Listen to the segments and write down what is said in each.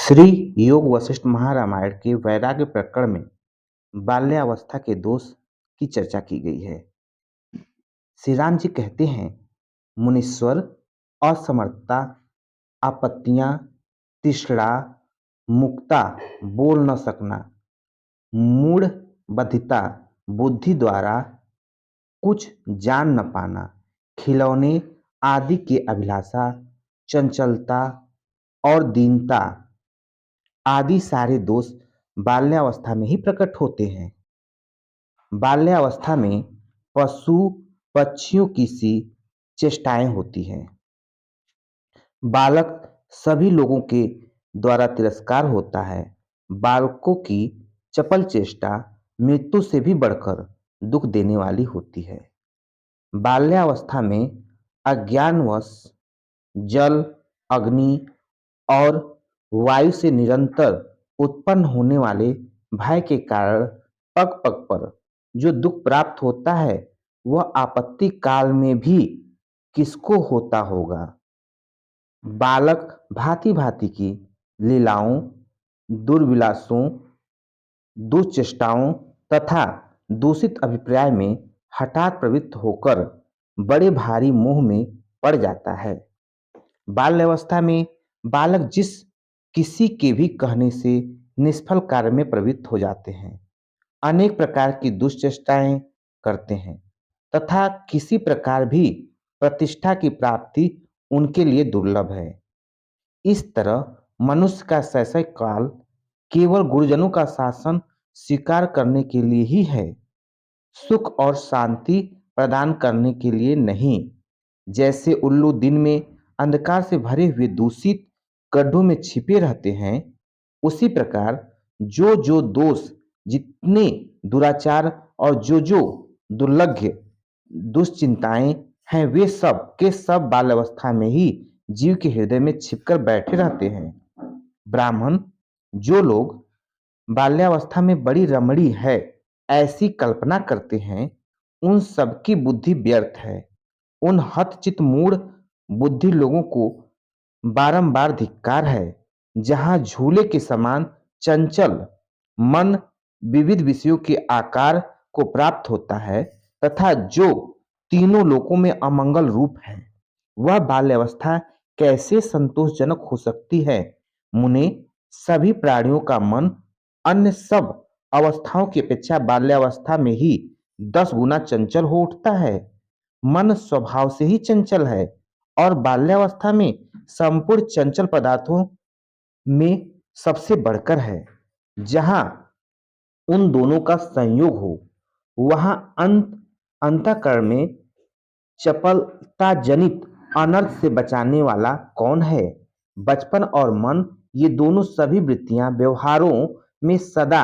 श्री योग वशिष्ठ महारामायण के वैराग्य प्रकरण में बाल्यावस्था के दोष की चर्चा की गई है। श्री राम जी कहते हैं, मुनीश्वर, असमर्थता, आपत्तियां, तृष्णा, मुक्ता, बोल न सकना, मूढ़ बधिरता, बुद्धि द्वारा कुछ जान न पाना, खिलौने आदि की अभिलाषा, चंचलता और दीनता आदि सारे दोष बाल्यावस्था में ही प्रकट होते हैं। बाल्यावस्था में पशु पक्षियों की सी चेष्टाएं होती हैं। बालक सभी लोगों के द्वारा तिरस्कार होता है। बालकों की चपल चेष्टा मृत्यु से भी बढ़कर दुख देने वाली होती है। बाल्यावस्था में अज्ञानवश जल, अग्नि और वायु से निरंतर उत्पन्न होने वाले भय के कारण पग पग पर जो दुख प्राप्त होता है वह आपत्ति काल में भी किसको होता होगा। बालक भांति भांति की लीलाओं, दुर्विलासों, दुश्चेष्टाओं तथा दूषित अभिप्राय में हठात प्रवृत्त होकर बड़े भारी मोह में पड़ जाता है। बाल्यावस्था में बालक जिस किसी के भी कहने से निष्फल कार्य में प्रवृत्त हो जाते हैं, अनेक प्रकार की दुष्चेष्टाएं करते हैं तथा किसी प्रकार भी प्रतिष्ठा की प्राप्ति उनके लिए दुर्लभ है। इस तरह मनुष्य का शैशव काल केवल गुरुजनों का शासन स्वीकार करने के लिए ही है, सुख और शांति प्रदान करने के लिए नहीं। जैसे उल्लू दिन में अंधकार से भरे हुए दूषित गड्ढों में छिपे रहते हैं, उसी प्रकार जो दोष, जितने दुराचार और जो दुर्लभ दुश्चिंताएं हैं, वे सब के सब बाल्यावस्था में ही जीव के हृदय में छिपकर बैठे रहते हैं। ब्राह्मण जो लोग बाल्यावस्था में बड़ी रमणी है ऐसी कल्पना करते हैं, उन सबकी बुद्धि व्यर्थ है। उन हतचित मूढ़ बुद्धि लोगों को बारंबार धिक्कार है। जहां झूले के समान चंचल मन विविध विषयों के आकार को प्राप्त होता है तथा जो तीनों लोकों में अमंगल रूप है, वह बाल्यावस्था कैसे संतोषजनक हो सकती है। मुने, सभी प्राणियों का मन अन्य सब अवस्थाओं की अपेक्षा बाल्यावस्था में ही 10 गुना चंचल हो उठता है। मन स्वभाव से ही चंचल है और बाल्यावस्था में संपूर्ण चंचल पदार्थों में सबसे बढ़कर है। जहां उन दोनों का संयोग हो, वहां अंतःकरण में चपलता जनित अनर्थ से बचाने वाला कौन है। बचपन और मन, ये दोनों सभी वृत्तियां व्यवहारों में सदा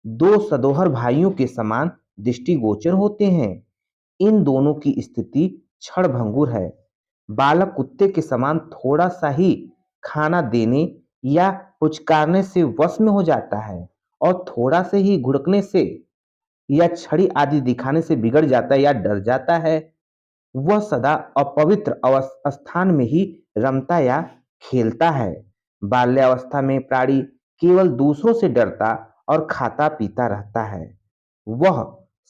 दो सदोहर भाइयों के समान दृष्टिगोचर होते हैं। इन दोनों की स्थिति क्षणभंगुर है। बालक कुत्ते के समान थोड़ा सा ही खाना देने या पुचकारने से वश में हो जाता है और थोड़ा से ही घुड़कने से या छड़ी आदि दिखाने से बिगड़ जाता है या डर जाता है। वह सदा अपवित्र स्थान में ही रमता या खेलता है। बाल्यावस्था में प्राणी केवल दूसरों से डरता और खाता पीता रहता है। वह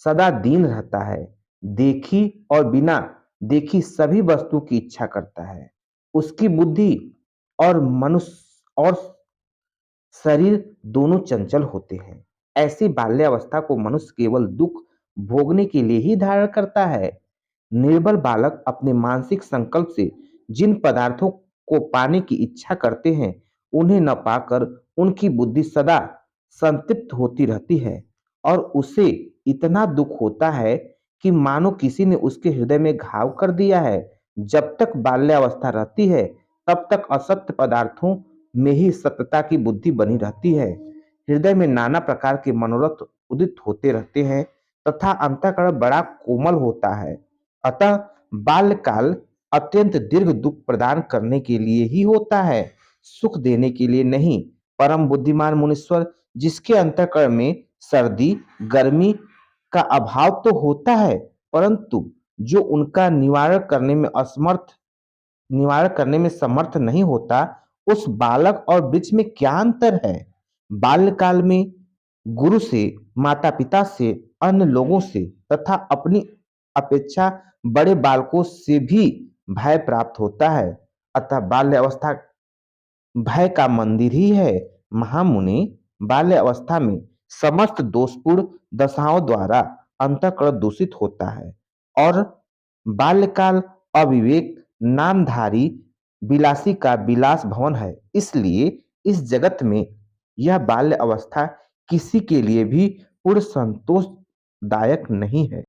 सदा दीन रहता है, देखी और बिना देखी सभी वस्तु की इच्छा करता है। उसकी बुद्धि और मनुष्य और शरीर दोनों चंचल होते हैं। ऐसी बाल्यावस्था को मनुष्य केवल दुख भोगने के लिए ही धारण करता है। निर्बल बालक अपने मानसिक संकल्प से जिन पदार्थों को पाने की इच्छा करते हैं, उन्हें न पाकर उनकी बुद्धि सदा संतृप्त होती रहती है और उसे इतना दुख होता है कि मानो किसी ने उसके हृदय में घाव कर दिया है। जब तक बाल्यावस्था रहती है, तब तक असत्य पदार्थों में ही सत्यता की बुद्धि बनी रहती है। हृदय में नाना प्रकार के मनोरथ उदित होते रहते हैं तथा अंतःकरण बड़ा कोमल होता है। अतः बाल्यकाल अत्यंत दीर्घ दुख प्रदान करने के लिए ही होता है, सुख देने के लिए नहीं। परम बुद्धिमान मुनीश्वर, जिसके अंतःकरण में सर्दी गर्मी का अभाव तो होता है, परंतु जो उनका निवारण करने में समर्थ नहीं होता, उस बालक और वृक्ष में क्या अंतर है? बाल्यकाल में गुरु से, माता-पिता से, अन्य लोगों से तथा अपनी अपेक्षा बड़े बालकों से भी भय प्राप्त होता है। अतः बाल्य अवस्था भय का मंदिर ही है। महामुनि, बाल्य अवस्था में समस्त दोषपूर्ण दशाओं द्वारा अंतःकरण दूषित होता है और बाल्यकाल अविवेक नामधारी विलासी का विलास भवन है। इसलिए इस जगत में यह बाल्य अवस्था किसी के लिए भी पूर्ण संतोषदायक नहीं है।